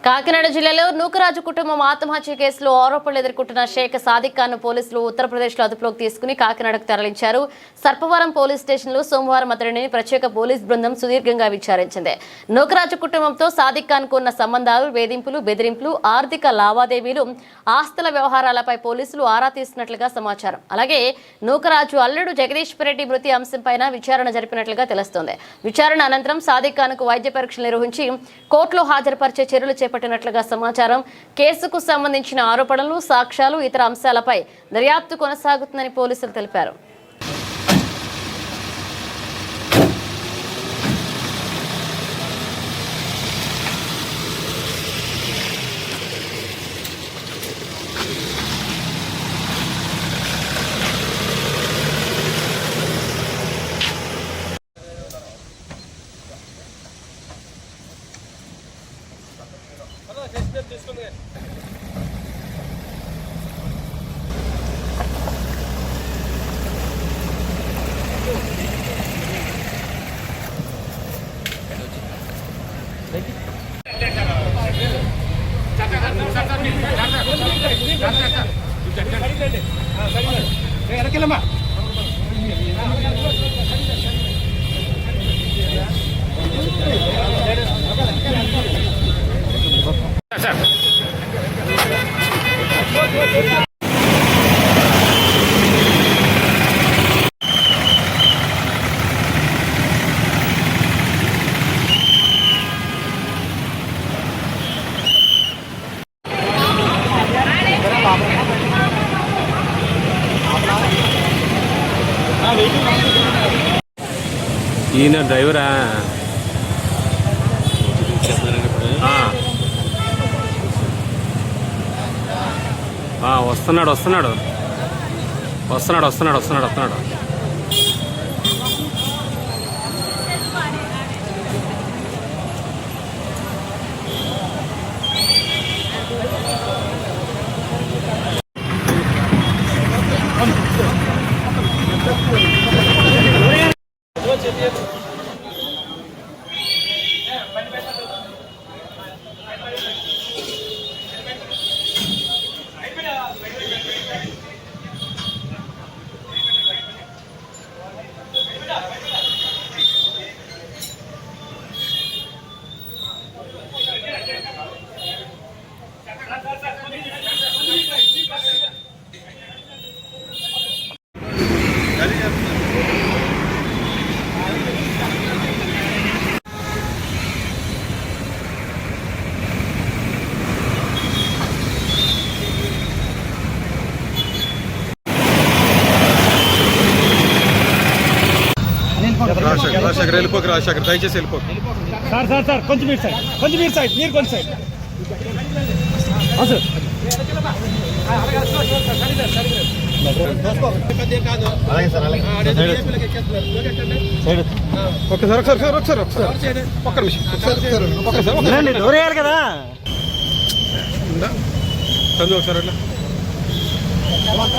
కాకినాడ జిల్లాలో నూకరాజు కుటుంబం ఆత్మహత్య కేసులో ఆరోపణలు ఎదుర్కొంటున్న షేక్ సాదిక్ ఖాన్ పోలీసులు ఉత్తరప్రదేశ్లో అదుపులోకి తీసుకుని కాకినాడకు తరలించారు. సర్పవరం పోలీస్ స్టేషన్లో సోమవారం అతడిని ప్రత్యేక పోలీస్ బృందం సుదీర్ఘంగా విచారించింది. నూకరాజు కుటుంబంతో సాదిక్ ఖాన్ కు ఉన్న సంబంధాలు, వేధింపులు, బెదిరింపులు, ఆర్థిక లావాదేవీలు, ఆస్తుల వ్యవహారాలపై పోలీసులు ఆరా తీస్తున్నట్లుగా సమాచారం. అలాగే నూకరాజు అల్లుడు జగదీశ్వర్ రెడ్డి మృతి అంశంపైన విచారణ జరిపినట్లుగా తెలుస్తోంది. విచారణ అనంతరం సాదిక్ ఖాన్ కు వైద్య పరీక్షలు నిర్వహించి కోర్టులో హాజరుపరిచే చర్యలు చేపట్టినట్లుగా సమాచారం. కేసుకు సంబంధించిన ఆరోపణలు, సాక్ష్యాలు, ఇతర అంశాలపై దర్యాప్తు కొనసాగుతుందని పోలీసులు తెలిపారు. ఈయన డ్రైవరా? వస్తున్నాడు వస్తున్నాడు వస్తున్నాడు వస్తున్నాడు వస్తున్నాడు వస్తున్నాడు రాజశేఖర్ వెళ్ళిపోక, రాజశేఖర్ దయచేసి వెళ్ళిపోక. సార్ సార్ సార్ కొంచెం మీరు సైడ్, కొంచెం మీరు సైడ్, మీరు కొంచెం సైడ్. ఒకసారి ఒకసారి ఒకసారి ఒకసారి ఒక్క నిమిషం డోర్ వేయాలి కదా. చదువు ఒకసారి అట్లా.